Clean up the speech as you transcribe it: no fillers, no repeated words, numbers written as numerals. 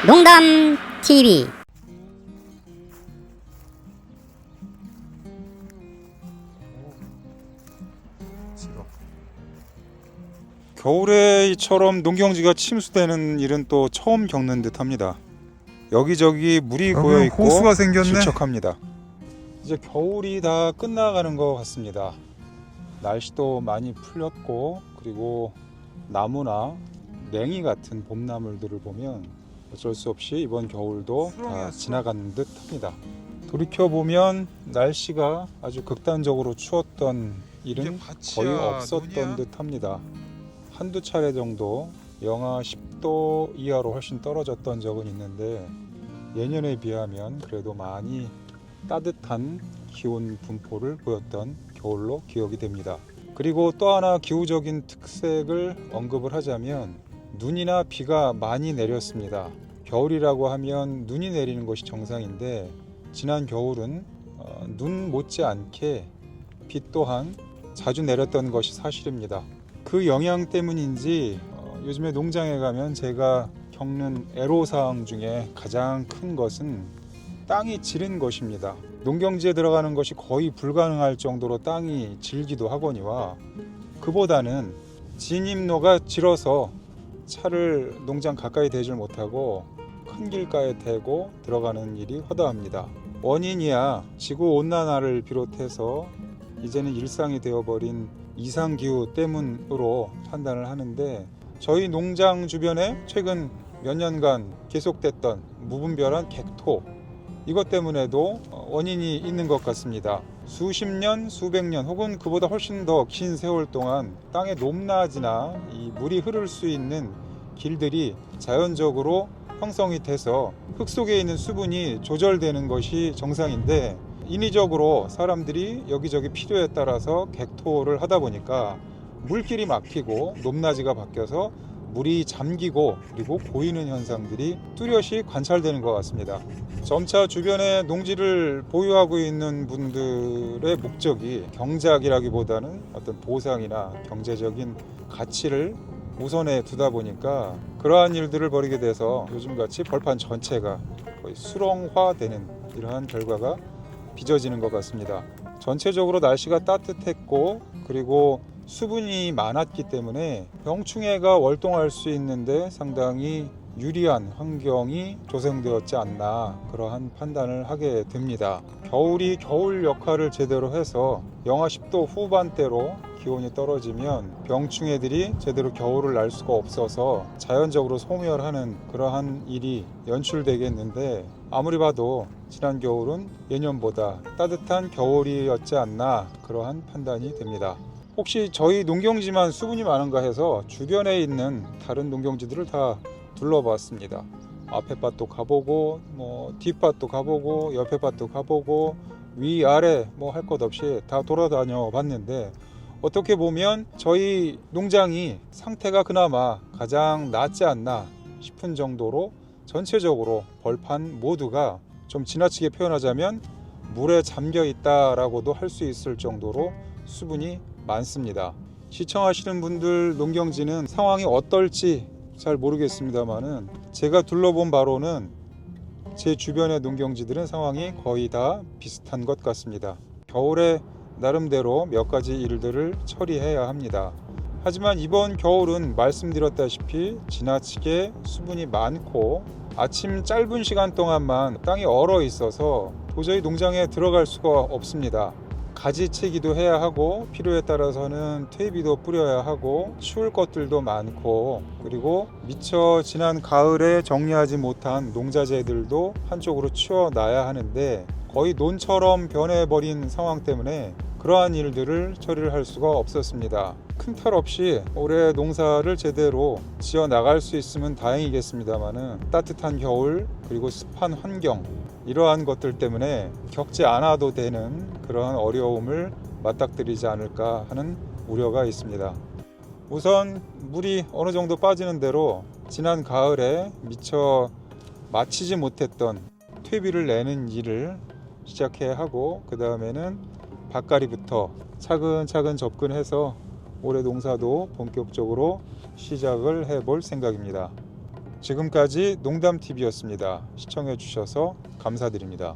농담 TV. 겨울에 이처럼 농경지가 침수되는 일은 또 처음 겪는 듯합니다. 여기저기 물이 고여 있고 호수가 생겼네. 질척합니다. 이제 겨울이 다 끝나가는 것 같습니다. 날씨도 많이 풀렸고, 그리고 나무나 냉이 같은 봄나물들을 보면 어쩔 수 없이 이번 겨울도 다 지나간 듯합니다. 돌이켜보면 날씨가 아주 극단적으로 추웠던 일은 거의 없었던 듯합니다. 한두 차례 정도 영하 10도 이하로 훨씬 떨어졌던 적은 있는데, 예년에 비하면 그래도 많이 따뜻한 기온 분포를 보였던 겨울로 기억이 됩니다. 그리고 또 하나 기후적인 특색을 언급을 하자면 눈이나 비가 많이 내렸습니다. 겨울이라고 하면 눈이 내리는 것이 정상인데, 지난 겨울은 눈 못지않게 비 또한 자주 내렸던 것이 사실입니다. 그 영향 때문인지 요즘에 농장에 가면 제가 겪는 애로사항 중에 가장 큰 것은 땅이 지른 것입니다. 농경지에 들어가는 것이 거의 불가능할 정도로 땅이 질기도 하거니와, 그보다는 진입로가 질어서 차를 농장 가까이 대질 못하고 큰 길가에 대고 들어가는 일이 허다합니다. 원인이야 지구온난화를 비롯해서 이제는 일상이 되어버린 이상기후 때문으로 판단을 하는데, 저희 농장 주변에 최근 몇 년간 계속됐던 무분별한 객토, 이것 때문에도 원인이 있는 것 같습니다. 수십 년, 수백 년 혹은 그보다 훨씬 더 긴 세월 동안 땅의 높낮이나 이 물이 흐를 수 있는 길들이 자연적으로 형성이 돼서 흙 속에 있는 수분이 조절되는 것이 정상인데, 인위적으로 사람들이 여기저기 필요에 따라서 객토를 하다 보니까 물길이 막히고 높낮이가 바뀌어서 물이 잠기고 그리고 고이는 현상들이 뚜렷이 관찰되는 것 같습니다. 점차 주변에 농지를 보유하고 있는 분들의 목적이 경작이라기보다는 어떤 보상이나 경제적인 가치를 우선에 두다 보니까 그러한 일들을 벌이게 돼서 요즘같이 벌판 전체가 거의 수렁화되는 이러한 결과가 빚어지는 것 같습니다. 전체적으로 날씨가 따뜻했고, 그리고 수분이 많았기 때문에 병충해가 월동할 수 있는데 상당히 유리한 환경이 조성되었지 않나, 그러한 판단을 하게 됩니다. 겨울이 겨울 역할을 제대로 해서 영하 10도 후반대로 기온이 떨어지면 병충해들이 제대로 겨울을 날 수가 없어서 자연적으로 소멸하는 그러한 일이 연출되겠는데, 아무리 봐도 지난 겨울은 예년보다 따뜻한 겨울이었지 않나, 그러한 판단이 됩니다. 혹시 저희 농경지만 수분이 많은가 해서 주변에 있는 다른 농경지들을 다 둘러봤습니다. 앞에 밭도 가보고, 뒷밭도 가보고, 옆에 밭도 가보고, 위아래 할 것 없이 다 돌아다녀 봤는데, 어떻게 보면 저희 농장이 상태가 그나마 가장 낫지 않나 싶은 정도로 전체적으로 벌판 모두가 좀 지나치게 표현하자면 물에 잠겨 있다라고도 할 수 있을 정도로 수분이 많습니다. 시청하시는 분들 농경지는 상황이 어떨지 잘 모르겠습니다만은, 제가 둘러본 바로는 제 주변의 농경지들은 상황이 거의 다 비슷한 것 같습니다. 겨울에 나름대로 몇 가지 일들을 처리해야 합니다. 하지만 이번 겨울은 말씀드렸다시피 지나치게 수분이 많고, 아침 짧은 시간 동안만 땅이 얼어 있어서 도저히 농장에 들어갈 수가 없습니다. 가지채기도 해야 하고, 필요에 따라서는 퇴비도 뿌려야 하고, 치울 것들도 많고, 그리고 미처 지난 가을에 정리하지 못한 농자재들도 한쪽으로 치워놔야 하는데, 거의 논처럼 변해버린 상황 때문에 그러한 일들을 처리를 할 수가 없었습니다. 큰 탈 없이 올해 농사를 제대로 지어 나갈 수 있으면 다행이겠습니다만은, 따뜻한 겨울 그리고 습한 환경, 이러한 것들 때문에 겪지 않아도 되는 그러한 어려움을 맞닥뜨리지 않을까 하는 우려가 있습니다. 우선 물이 어느 정도 빠지는 대로 지난 가을에 미처 마치지 못했던 퇴비를 내는 일을 시작해야 하고, 그 다음에는 밭가리부터 차근차근 접근해서 올해 농사도 본격적으로 시작을 해볼 생각입니다. 지금까지 농담TV였습니다. 시청해 주셔서 감사드립니다.